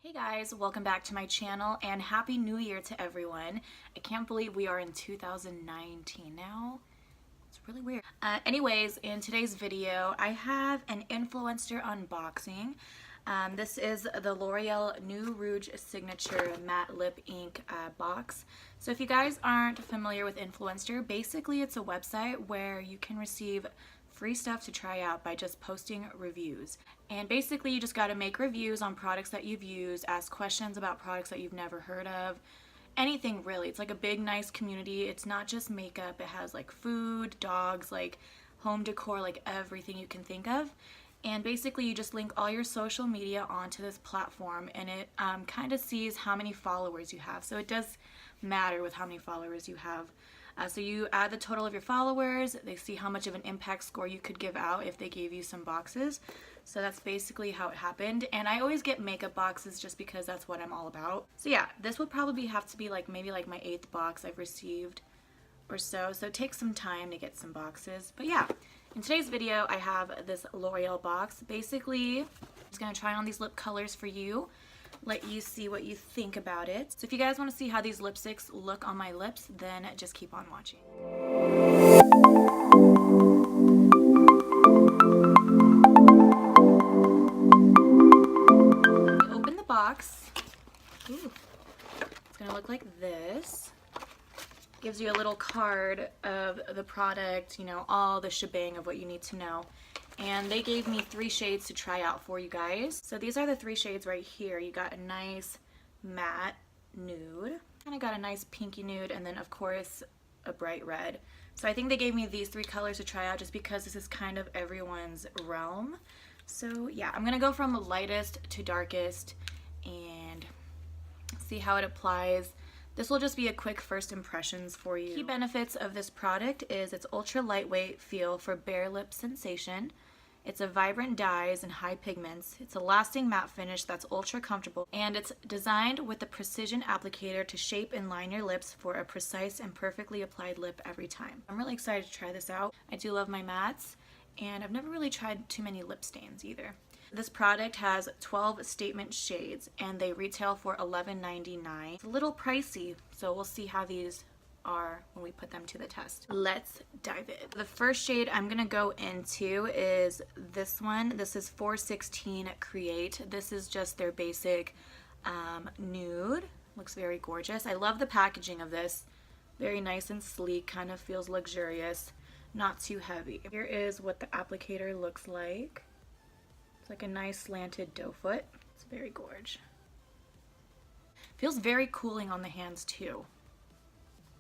Hey guys, welcome back to my channel and Happy New Year to everyone. I can't believe we are in 2019 now. It's really weird. Anyways, in today's video, I have an Influenster unboxing. This is the L'Oreal New Rouge Signature Matte Lip Ink box. So if you guys aren't familiar with Influenster, basically it's a website where you can receive free stuff to try out by just posting reviews. And basically you just got to make reviews on products that you've used, ask questions about products that you've never heard of, anything really. It's like a big nice community. It's not just makeup, it has like food, dogs, like home decor, like everything you can think of. And basically you just link all your social media onto this platform, and it kind of sees how many followers you have. So it does matter with how many followers you have. So you add the total of your followers, they see how much of an impact score you could give out if they gave you some boxes. So that's basically how it happened. And I always get makeup boxes just because that's what I'm all about. So yeah, this would probably have to be like maybe like my 8th box I've received or so. So it takes some time to get some boxes. But yeah, in today's video I have this L'Oreal box. Basically, I'm just going to try on these lip colors for you, let you see what you think about it. So if you guys want to see how these lipsticks look on my lips, then just keep on watching. You open the box. Ooh. It's going to look like this. Gives you a little card of the product, you know, all the shebang of what you need to know. And they gave me 3 shades to try out for you guys. So these are the 3 shades right here. You got a nice matte nude, kind of got a nice pinky nude, and then of course a bright red. So I think they gave me these 3 colors to try out just because this is kind of everyone's realm. So yeah, I'm gonna go from lightest to darkest and see how it applies. This will just be a quick first impressions for you. Key benefits of this product is its ultra lightweight feel for bare lip sensation. It's a vibrant dyes and high pigments. It's a lasting matte finish that's ultra comfortable. And it's designed with a precision applicator to shape and line your lips for a precise and perfectly applied lip every time. I'm really excited to try this out. I do love my mattes, and I've never really tried too many lip stains either. This product has 12 statement shades and they retail for $11.99. It's a little pricey, so we'll see how these are when we put them to the test. Let's dive in. The first shade I'm gonna go into is this one. This is 416 Create. This is just their basic nude. Looks very gorgeous. I love the packaging of this. Very nice and sleek, kind of feels luxurious, not too heavy. Here is what the applicator looks like. It's like a nice slanted doe foot. It's very gorge. Feels very cooling on the hands too.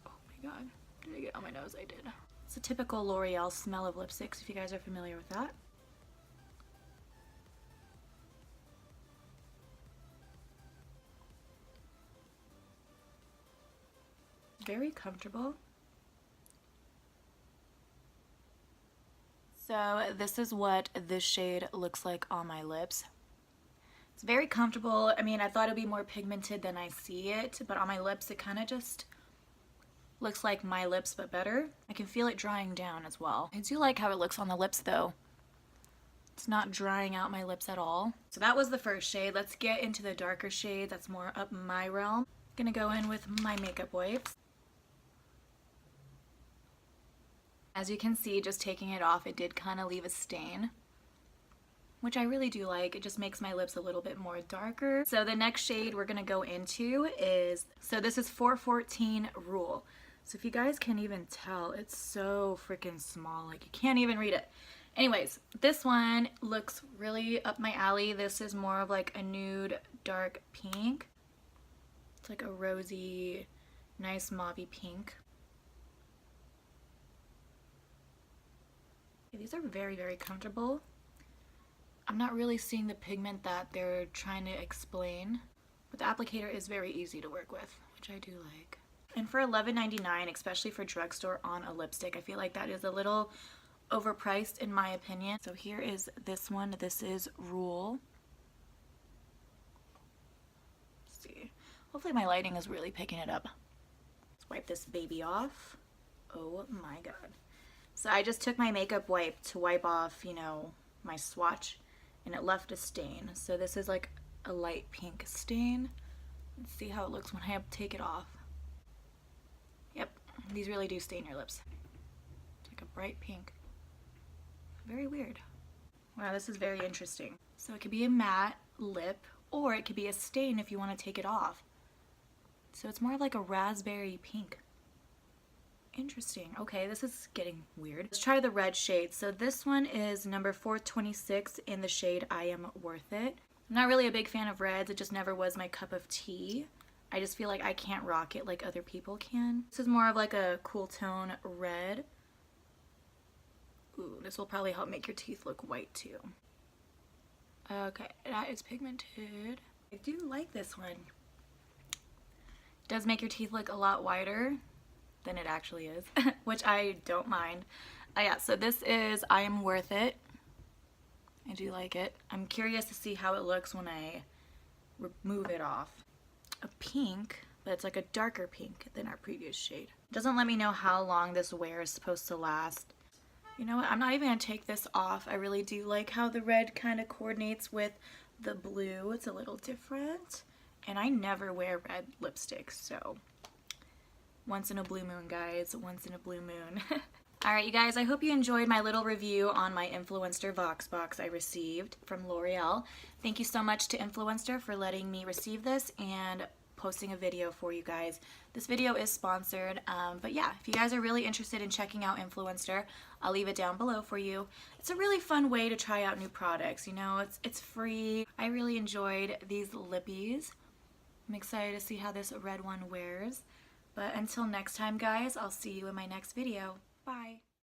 Oh my god. Did I get it on my nose? I did. It's a typical L'Oreal smell of lipsticks if you guys are familiar with that. Very comfortable. So this is what this shade looks like on my lips. It's very comfortable. I mean, I thought it'd be more pigmented than I see it, but on my lips it kind of just looks like my lips but better. I can feel it drying down as well. I do like how it looks on the lips though. It's not drying out my lips at all. So that was the first shade. Let's get into the darker shade that's more up my realm. I'm gonna go in with my makeup wipes. As you can see, just taking it off, it did kind of leave a stain, which I really do like. It just makes my lips a little bit more darker. So the next shade we're gonna go into is, so this is 414 Rule. So if you guys can even tell, it's so freaking small, like you can't even read it. Anyways, this one looks really up my alley. This is more of like a nude dark pink. It's like a rosy, nice mauvey pink. These are very, very comfortable. I'm not really seeing the pigment that they're trying to explain, but the applicator is very easy to work with, which I do like. And for $11.99, especially for drugstore on a lipstick, I feel like that is a little overpriced in my opinion. So here is this one. This is Rule. Let's see. Hopefully my lighting is really picking it up. Let's wipe this baby off. Oh my god. So I just took my makeup wipe to wipe off, you know, my swatch, and it left a stain. So this is like a light pink stain. Let's see how it looks when I take it off. Yep, these really do stain your lips. It's like a bright pink. Very weird. Wow, this is very interesting. So it could be a matte lip, or it could be a stain if you want to take it off. So it's more of like a raspberry pink. Interesting. Okay, this is getting weird. Let's try the red shade. So this one is number 426 in the shade I Am Worth It. I'm not really a big fan of reds. It just never was my cup of tea. I just feel like I can't rock it like other people can. This is more of like a cool tone red. Ooh, this will probably help make your teeth look white too. Okay, that is pigmented. I do like this one. It does make your teeth look a lot whiter than it actually is, which I don't mind. Yeah, so this is I Am Worth It. I do like it. I'm curious to see how it looks when I remove it off. A pink, but it's like a darker pink than our previous shade. It doesn't let me know how long this wear is supposed to last. You know what, I'm not even gonna take this off. I really do like how the red kind of coordinates with the blue. It's a little different. And I never wear red lipstick, so once in a blue moon, guys. Once in a blue moon. Alright, you guys, I hope you enjoyed my little review on my Influenster Voxbox I received from L'Oreal. Thank you so much to Influenster for letting me receive this and posting a video for you guys. This video is sponsored, but yeah, if you guys are really interested in checking out Influenster, I'll leave it down below for you. It's a really fun way to try out new products, you know, it's free. I really enjoyed these lippies. I'm excited to see how this red one wears. But until next time, guys, I'll see you in my next video. Bye.